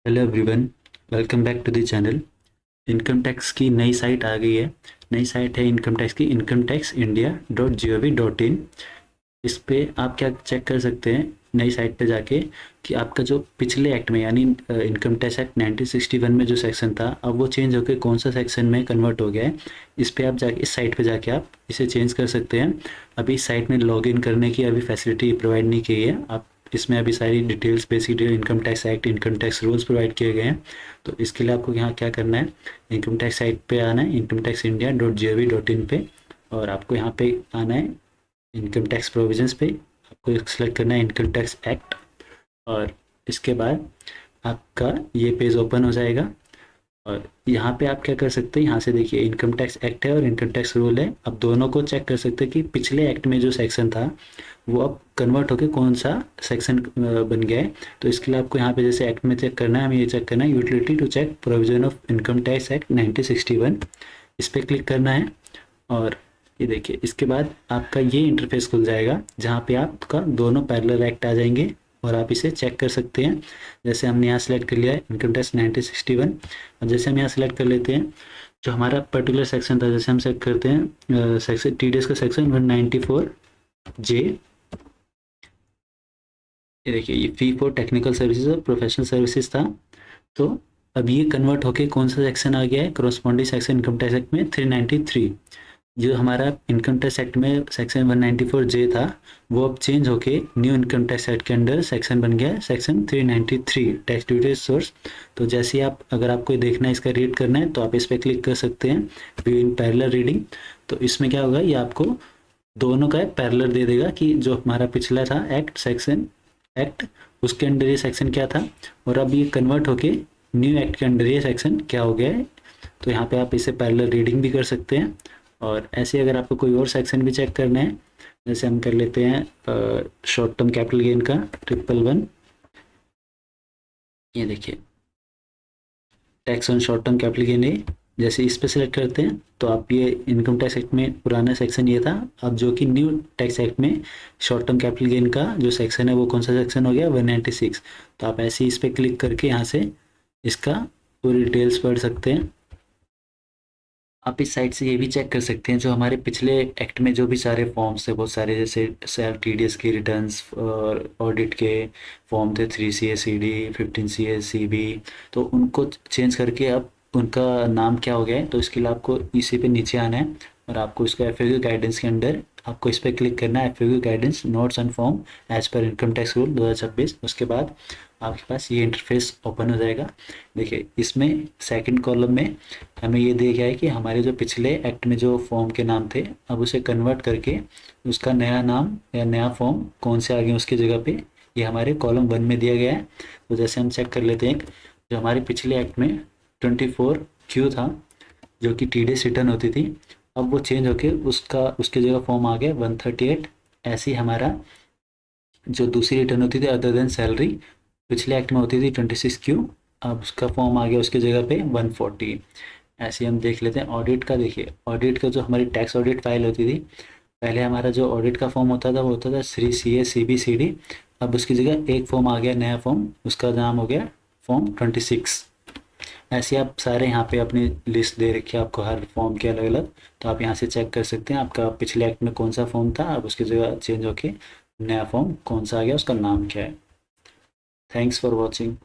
Hello everyone, welcome back to the channel. Income tax की नई site आ गई है। नई साइट है इनकम टैक्स की incometaxindia.gov.in। इस पे आप क्या चेक कर सकते हैं नई साइट पे जाके कि आपका जो पिछले एक्ट में यानी इनकम टैक्स एक्ट 1961 में जो सेक्शन था अब वो चेंज होकर कौन सा सेक्शन में कन्वर्ट हो गया है। इस पे आप जाके इस साइट पे जाके आप इसे चेंज कर सकते हैं। अभी इस साइट में लॉगिन करने की अभी फैसिलिटी प्रोवाइड नहीं की है। आप इसमें अभी सारी details, basic detail, income tax act, income tax rules provide किए गए हैं। तो इसके लिए आपको यहाँ क्या करना है, इनकम टैक्स साइट पे आना है incometaxindia.gov.in पे, और आपको यहाँ पे आना है इनकम टैक्स प्रोविजंस पे। आपको सेलेक्ट करना है इनकम टैक्स एक्ट, और इसके बाद आपका ये पेज ओपन हो जाएगा। और यहाँ पे आप क्या कर सकते हैं, यहाँ से देखिए इनकम टैक्स एक्ट है और इनकम टैक्स रूल है। अब दोनों को चेक कर सकते हैं कि पिछले एक्ट में जो सेक्शन था वो अब कन्वर्ट होकर कौन सा सेक्शन बन गया है। तो इसके लिए आपको यहाँ पे जैसे एक्ट में चेक करना है, हमें ये चेक करना है utility to check provision of income tax act 1961। इस पर क्लिक करना है और ये देखिए इसके बाद आपका ये इंटरफेस खुल जाएगा जहाँ पे आपका दोनों पैरेलल एक्ट आ जाएंगे और आप इसे चेक कर सकते हैं। जैसे हमने यहाँ सेलेक्ट कर लिया है इनकम टैक्स 1961, और जैसे हम यहाँ सेलेक्ट कर लेते हैं जो हमारा पर्टिकुलर सेक्शन था, जैसे हम सेलेक्ट करते हैं सेक्शन टीडीएस का सेक्शन 194 जे। ये देखिए ये फी फॉर टेक्निकल सर्विसेज और प्रोफेशनल सर्विसेज था। तो अब ये कन्वर्ट होके कौन सा सेक्शन आ गया है, corresponding section income tax act में 393। जो हमारा इनकम टैक्स एक्ट में सेक्शन 194 जे था वो अब चेंज होके न्यू इनकम टैक्स एक्ट के अंडर सेक्शन बन गया है सेक्शन 393 टैक्स ड्यूटी सोर्स। तो जैसे आप अगर आपको देखना है, इसका रीड करना है, तो आप इस पर क्लिक कर सकते हैं व्यू इन पैरेलल रीडिंग। तो इसमें क्या होगा, ये आपको दोनों का पैरेलल दे देगा कि जो हमारा पिछला था एक्ट सेक्शन एक्ट उसके अंडर ये सेक्शन क्या था, और अब ये कन्वर्ट होके न्यू एक्ट के अंडर ये सेक्शन क्या हो गया है। तो यहाँ पे आप इसे पैरेलल रीडिंग भी कर सकते हैं। और ऐसे अगर आपको कोई और सेक्शन भी चेक करना है, जैसे हम कर लेते हैं शॉर्ट टर्म कैपिटल गेन का 111। ये देखिए tax on short term capital gain है, जैसे इस पे सेलेक्ट करते हैं तो आप ये इनकम टैक्स एक्ट में पुराना सेक्शन ये था, अब जो कि न्यू टैक्स एक्ट में शॉर्ट टर्म कैपिटल गेन का जो सेक्शन है वो कौन सा सेक्शन हो गया, 196। तो आप ऐसे ही इस पर क्लिक करके यहाँ से इसका पूरी डिटेल्स पढ़ सकते हैं। आप इस साइट से ये भी चेक कर सकते हैं जो हमारे पिछले एक्ट में जो भी सारे फॉर्म्स थे बहुत सारे, जैसे सेल्फ टीडीएस की रिटर्न्स और ऑडिट के फॉर्म थे 3 CA CD 15 CA CB। तो उनको चेंज करके अब उनका नाम क्या हो गया है, तो इसके लिए आपको इसी पे नीचे आना है और आपको इसका FAQ गाइडेंस के अंदर आपको इस पर क्लिक करना है, FAQ guidance notes and form as per income tax rule 2026। उसके बाद आपके पास ये इंटरफेस ओपन हो जाएगा। देखिए इसमें सेकंड कॉलम में हमें ये दिया गया है कि हमारे जो पिछले एक्ट में जो फॉर्म के नाम थे अब उसे कन्वर्ट करके उसका नया नाम या नया फॉर्म कौन से आ गए उसकी जगह पे ये हमारे कॉलम 1 में दिया गया है। तो जैसे हम चेक कर लेते हैं जो हमारे पिछले एक्ट में 24Q था जो कि TDS रिटर्न होती थी, अब वो चेंज होके उसके जगह फॉर्म आ गया 138। ऐसे ही हमारा जो दूसरी रिटर्न होती थी अदर देन सैलरी पिछले एक्ट में होती थी 26Q, अब उसका फॉर्म आ गया उसकी जगह पे 140। ऐसे हम देख लेते हैं ऑडिट का। देखिए ऑडिट का जो हमारी टैक्स ऑडिट फाइल होती थी, पहले हमारा जो ऑडिट का फॉर्म होता था वो होता था 3 CA CB CD। अब उसकी जगह एक फॉर्म आ गया नया फॉर्म, उसका नाम हो गया फॉर्म 26। ऐसे आप सारे यहाँ पे अपनी लिस्ट दे रखी है आपको हर फॉर्म के अलग अलग। तो आप यहाँ से चेक कर सकते हैं आपका पिछले एक्ट में कौन सा फॉर्म था, अब उसकी जगह चेंज होके नया फॉर्म कौन सा आ गया, उसका नाम क्या है। Thanks for watching.